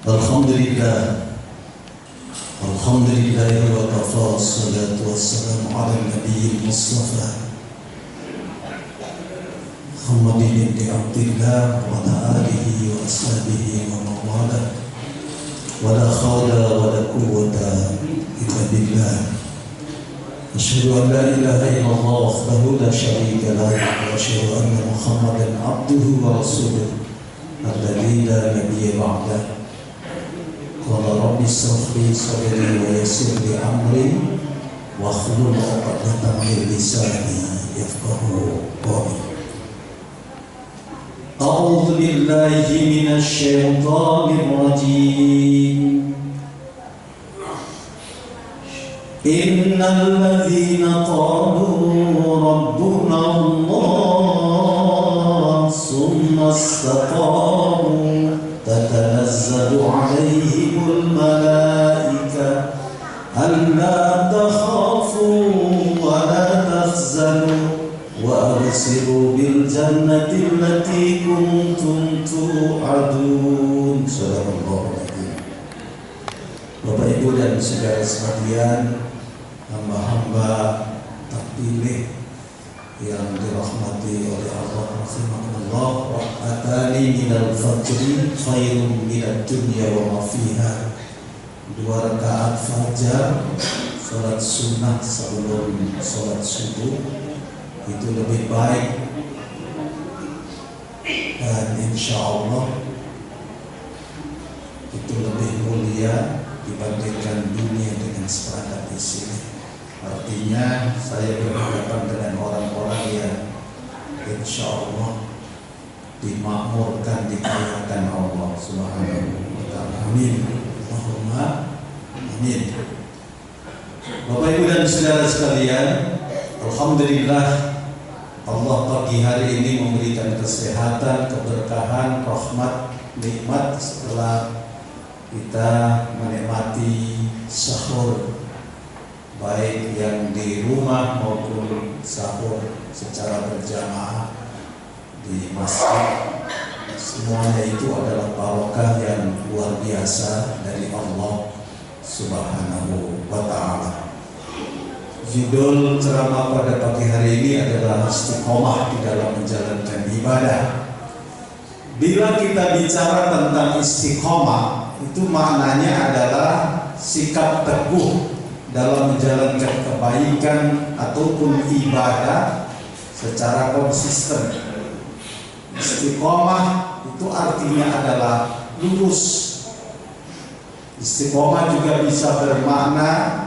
Alhamdulillah wa kafa, salatu wassalamu ala nabiyil mustafa Muhammadin ibn Abdillah wa ala alihi wa ashabihi wa mawala wa la khawla wa la quwwata illa billah. Asyhadu an la ilaha illallah wahdahu la syarika lah wa asyhadu anna Muhammadan abduhu wa rasuluh alladzi la nabiyya ba'dah. Qala rabbi shrah li sadri wa yassir li amri wahlul 'uqdatam min lisani yafqahu qawli. A'udzu billahi minasy syaithanir rajim. Innal ladzina qalu rabbuna Allah summa istaqamu tatanazzalu 'alaihimul malaika alla takhafu wa la tahzanu wa abshiru bil jannati allati kuntum tu'adun. Sallallahu alaihi. Bapak Ibu dan saudara sekalian, hamba-hamba terpilih yang dirahmati oleh Allah rahimahullah, atani minal fajri khairun minad dunya wa ma fiha. 2 rakaat fajar, salat sunnah sebelum salat subuh itu lebih baik, dan insya Allah itu lebih mulia dibandingkan dunia dengan seperangkat isinya. Artinya saya berhadapan dengan orang-orang yang insya Allah dimakmurkan, dikayakan Allah Subhanahu wa ta'ala. Amin. Allahumma amin. Bapak Ibu dan saudara sekalian, alhamdulillah Allah pagi hari ini memberikan kesehatan, keberkahan, rahmat, nikmat setelah kita menikmati sahur, baik yang di rumah maupun sahur secara berjamaah di masjid. Semuanya itu adalah barokah yang luar biasa dari Allah Subhanahu wa ta'ala. Judul ceramah pada pagi hari ini adalah istiqomah di dalam menjalankan ibadah. Bila kita bicara tentang istiqomah, itu maknanya adalah sikap teguh dalam menjalankan kebaikan ataupun ibadah secara konsisten. Istiqomah itu artinya adalah lurus. Istiqomah juga bisa bermakna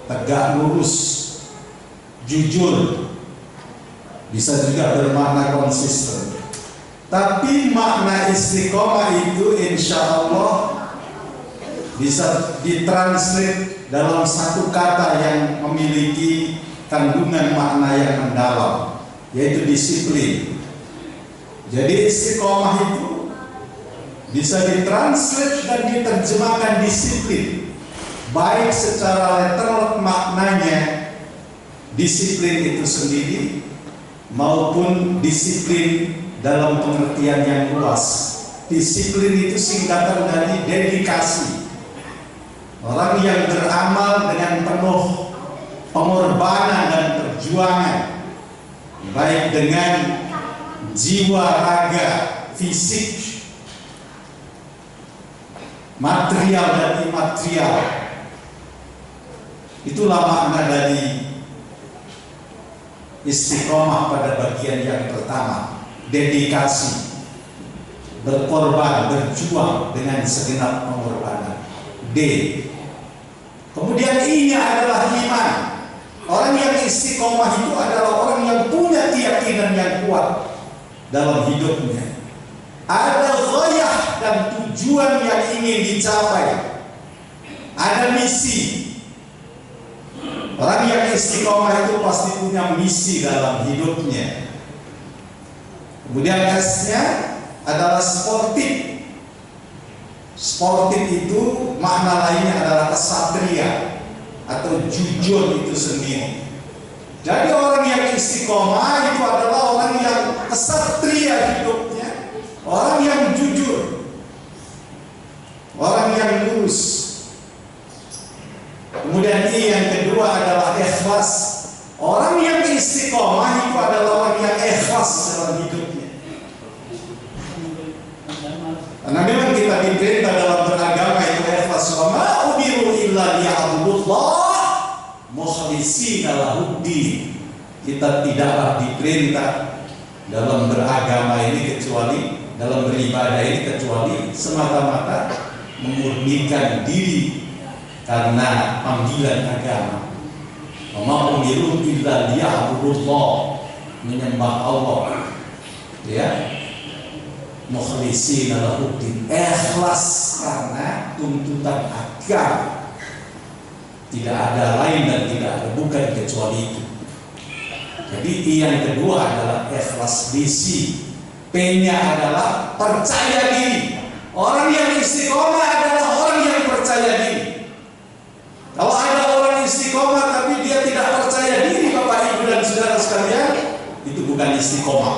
tegak lurus, jujur, bisa juga bermakna konsisten. Tapi makna istiqomah itu insya Allah bisa ditranslate dalam satu kata yang memiliki kandungan makna yang mendalam, yaitu disiplin. Jadi istiqomah itu bisa ditranslate dan diterjemahkan disiplin, baik secara literal maknanya disiplin itu sendiri maupun disiplin dalam pengertian yang luas. Disiplin itu singkatan dari dedikasi. Orang yang beramal dengan penuh pengorbanan dan perjuangan, baik dengan jiwa, raga, fisik, material dan imaterial. Itulah makna dari istiqomah pada bagian yang pertama, dedikasi, berkorban, berjuang dengan segenap pengorbanan. D. Kemudian I-nya adalah iman. Orang yang istiqomah itu adalah orang yang punya keyakinan yang kuat dalam hidupnya. Ada ghayah dan tujuan yang ingin dicapai. Ada misi. Orang yang istiqomah itu pasti punya misi dalam hidupnya. Kemudian S-nya adalah sportif. Sportif itu makna lainnya adalah kesatria atau jujur itu sendiri. Jadi orang yang istiqomah itu adalah orang yang kesatria hidupnya, orang yang jujur. Karena memang kita diperintah dalam beragama itu ikhlas. Wa ma umiru illa liya'budullah mukhlishina lahuddin. Kita tidaklah diperintah dalam beragama ini kecuali, dalam beribadah ini kecuali semata-mata memurnikan diri karena panggilan agama. Wa ma umiru illa liya'budullah, menyembah Allah, ya, mukhlishina lahuddin, ikhlas karena tuntutan agama. Tidak ada lain dan tidak ada bukan kecuali itu. Jadi yang kedua adalah ikhlas disi. P-nya adalah percaya diri. Orang yang istiqomah adalah orang yang percaya diri. Kalau ada orang istiqomah tapi dia tidak percaya diri, Bapak Ibu dan saudara sekalian, itu bukan istiqomah.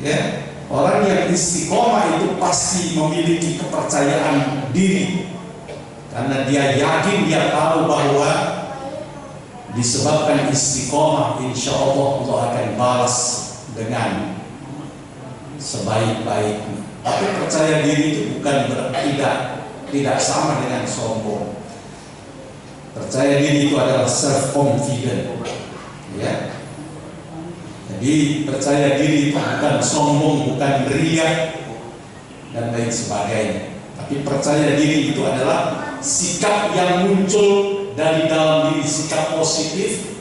Ya, orang yang istiqomah itu pasti memiliki kepercayaan diri. Karena dia yakin, dia tahu bahwa disebabkan istiqomah, insya Allah Allah akan balas dengan sebaik-baiknya. Tapi percaya diri itu bukan tidak sama dengan sombong. Percaya diri itu adalah self confident, ya. Jadi percaya diri itu bukan sombong, bukan riak dan lain sebagainya. Tapi percaya diri itu adalah sikap yang muncul dari dalam diri, sikap positif,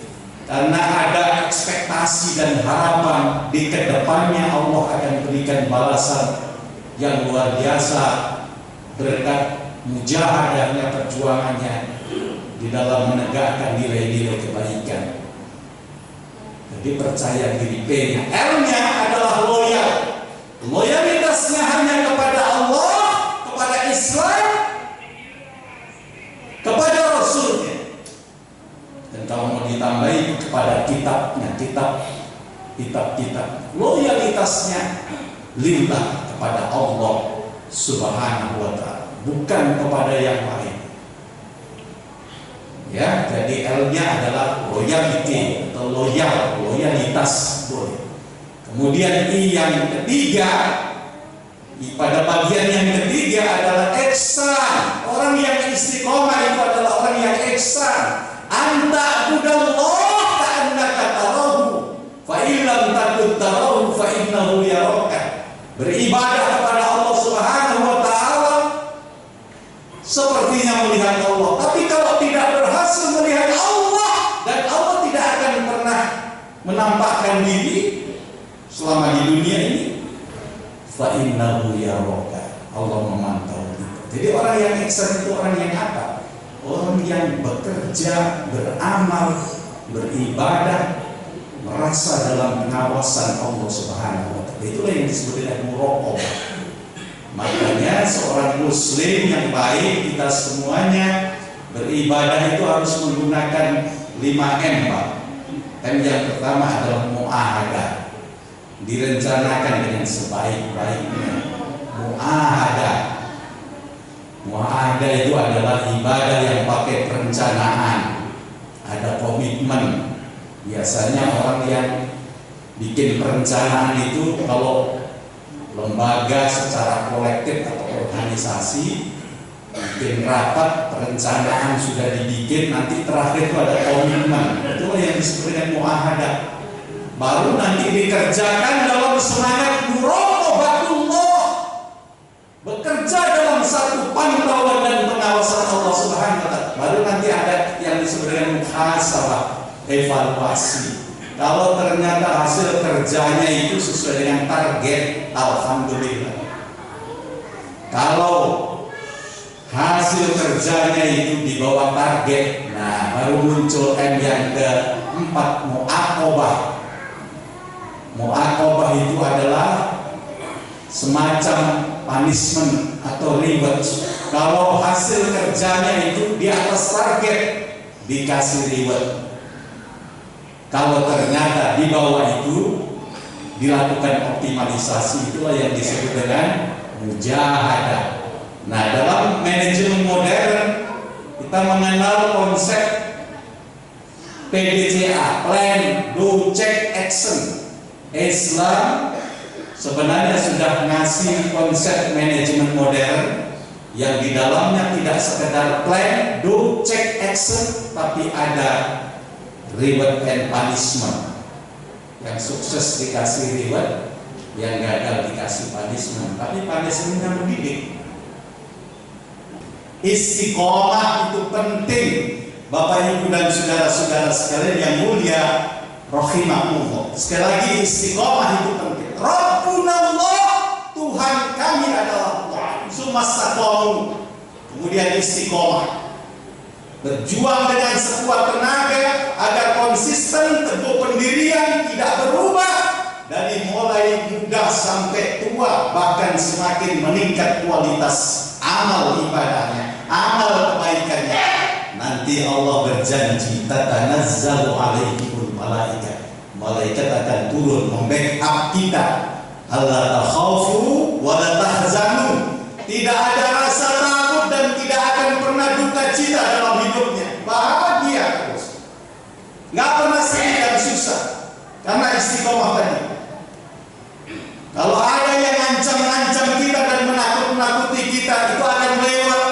karena ada ekspektasi dan harapan di kedepannya Allah akan berikan balasan yang luar biasa berkat mujahadahnya, perjuangannya di dalam menegakkan nilai-nilai kebaikan. Jadi percaya diri. P-nya, L-nya adalah loyal. Loyalitasnya hanya kepada Allah, kepada Islam, kepada Rasulnya. Dan kalau mau ditambahi kepada kitabnya, kitab. Loyalitasnya lillah, kepada Allah Subhanahu wa ta'ala, bukan kepada yang lain. Ya, jadi L-nya adalah loyalty atau loyalitas boleh. Kemudian I yang ketiga, pada bagian yang ketiga adalah ihsan. Orang yang istiqomah itu adalah orang yang ihsan. Anta budallah ka'annaka tarahu, fa illam takun tarahu fa innahu yaraka. Beribadah kepada Allah Subhanahu wa ta'ala sepertinya melihat Allah. Tapi kalau tidak berhasil melihat Allah, dan Allah tidak akan pernah menampakkan diri selama di dunia ini, fa innahu yaraka, Allah memantau kita. Jadi orang yang ihsan itu orang yang apa? Orang yang bekerja, beramal, beribadah, merasa dalam pengawasan Allah Subhanahu wa ta'ala. Itulah yang disebut dengan muraqabah. Makanya seorang muslim yang baik, kita semuanya beribadah itu harus menggunakan 5M, Pak. M yang pertama adalah mu'ahadah. Direncanakan dengan sebaik-baiknya. Mu'ahadah. Mu'ahadah itu adalah ibadah yang pakai perencanaan, ada komitmen. Biasanya orang yang bikin perencanaan itu kalau lembaga secara kolektif atau organisasi bikin rapat, perencanaan sudah dibikin, nanti terakhir itu ada komitmen. Itulah yang disebut dengan mu'ahadah. Baru nanti dikerjakan dalam semangat muraqabatullah, bekerja dalam satu pantauan dan pengawasan Allah Subhanahu wa ta'ala. Baru nanti ada yang disebut dengan muhasabah, evaluasi. Kalau ternyata hasil kerjanya itu sesuai dengan target, alhamdulillah. Kalau hasil kerjanya itu di bawah target, nah baru muncul M yang keempat, mu'aqabah. Mu'aqabah itu adalah semacam punishment atau reward. Kalau hasil kerjanya itu di atas target, dikasih reward. Kalau ternyata di bawah itu, dilakukan optimalisasi. Itulah yang disebut dengan mujahadah. Nah, dalam manajemen modern kita mengenal konsep PDCA, Plan, Do, Check, Action. Islam, sebenarnya sudah ngasih konsep manajemen modern yang di dalamnya tidak sekedar plan, do, check, action, tapi ada reward and punishment. Yang sukses dikasih reward, yang gagal dikasih punishment. Tapi punishmentnya mendidik. Istiqomah itu penting, Bapak Ibu dan saudara-saudara sekalian yang mulia rahimahullah. Sekali lagi, istiqomah itu penting. Rabbunallah, Tuhan kami adalah Allah. Sumastaqamu. Kemudian istiqomah, berjuang dengan sekuat tenaga agar konsisten, teguh pendirian, tidak berubah dari mulai muda sampai tua, bahkan semakin meningkat kualitas amal ibadahnya, amal kebaikannya. Nanti Allah berjanji, tatanazzalu alaihimul malaikat. Malaikat akan turun membackup kita. Allah takhafu wa la tahzanu. Tidak ada rasa takut dan tidak akan pernah duka cita dalam hidupnya. Bahagia terus. Nggak pernah sedih dan susah. Karena istiqomah tadi. Kalau ada yang ancam-ancam kita dan menakut-nakuti kita, itu akan lewat.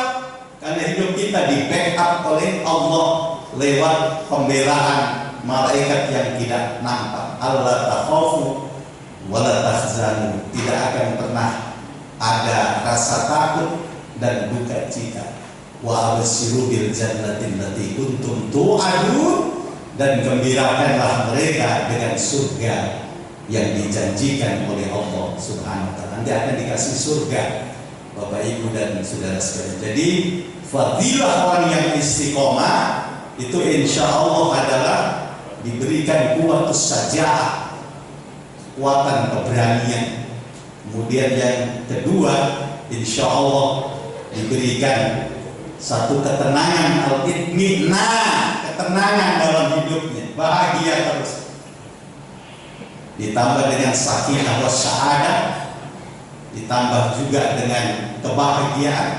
Karena hidup kita di backup oleh Allah lewat pembelaan malaikat yang tidak nampak. Allah takhafu wa la tahzanu. Tidak akan pernah ada rasa takut dan duka cita. Wa absyiru bil jannati allati kuntum tu'adun, dan gembirakanlah mereka dengan surga yang dijanjikan oleh Allah Subhanahu wa taala. Nanti akan dikasih surga, Bapak Ibu dan saudara sekalian. Jadi fadilah orang yang istiqomah itu insya Allah adalah diberikan kuwatus syaja'ah, kekuatan keberanian. Kemudian yang kedua, insya Allah diberikan satu ketenangan al-itminah, ketenangan dalam hidupnya, bahagia terus. Ditambah dengan sakinah wa sa'adah, ditambah juga dengan kebahagiaan,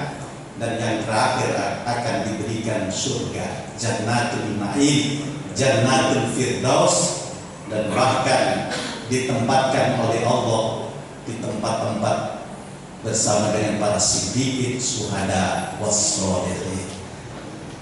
dan yang terakhir akan diberikan surga, jannatul na'im, jannatul firdaus, dan bahkan ditempatkan oleh Allah di tempat-tempat bersama dengan para siddiqin, syuhada, was-sholihin.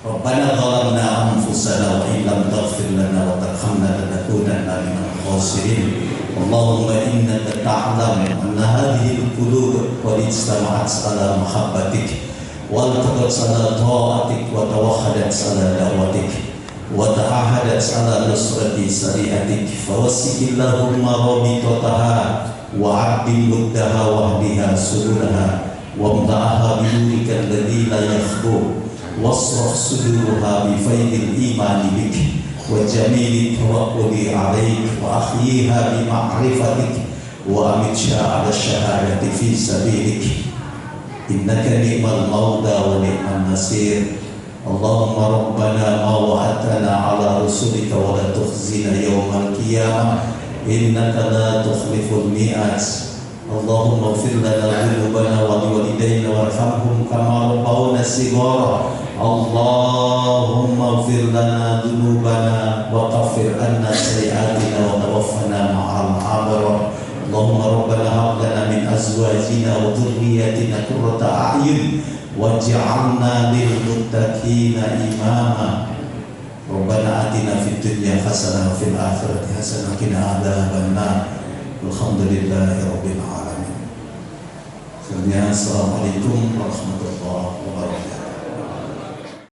Rabbana zalamna anfusana wa in lam taghfir lana wa tarhamna lanakunanna minal khasirin. Allahumma innaka ta'lam anna hadhihi al-qulub qad istama'at ala mahabbatik wa altaqat ala ta'atik wa tawahhadat ala da'watik wa ta'ahadat ala nusrati syariatik fawassikillahumma rabitataha wa 'abdil muddaha wahdiha subulaha wa mda'aha binurika alladhi la yakhbu wasrah sudurha bi faydil imani bik wa jamili tawakkuli 'alaik wa ahyiha bi ma'rifatik wa amitha 'ala syahadati fi sabilik innaka ni'mal mawla wa ni'man nasir. Allahumma rabbana ma wa'adtana 'ala rusulika wa la tukhzina yawmal qiyamah innaka la tukhliful mi'ad. Allahumma ighfir lana dhunubana wa liwalidayna warhamhum kama rabbawna shighara. Allahumma ighfir lana dhunubana wa kaffir anna sayyi'atina wa tawaffana ma'al abrar. Allahumma rabbana hab lana min azwajina wa dhurriyyatina qurrata a'yun waj'alna lil muttaqina imama. Rabbana atina fid dunya hasanah wa fil akhirati hasanah wa qina adzaban nar. Alhamdulillahi rabbil alamin. Assalamualaikum warahmatullahi wabarakatuh.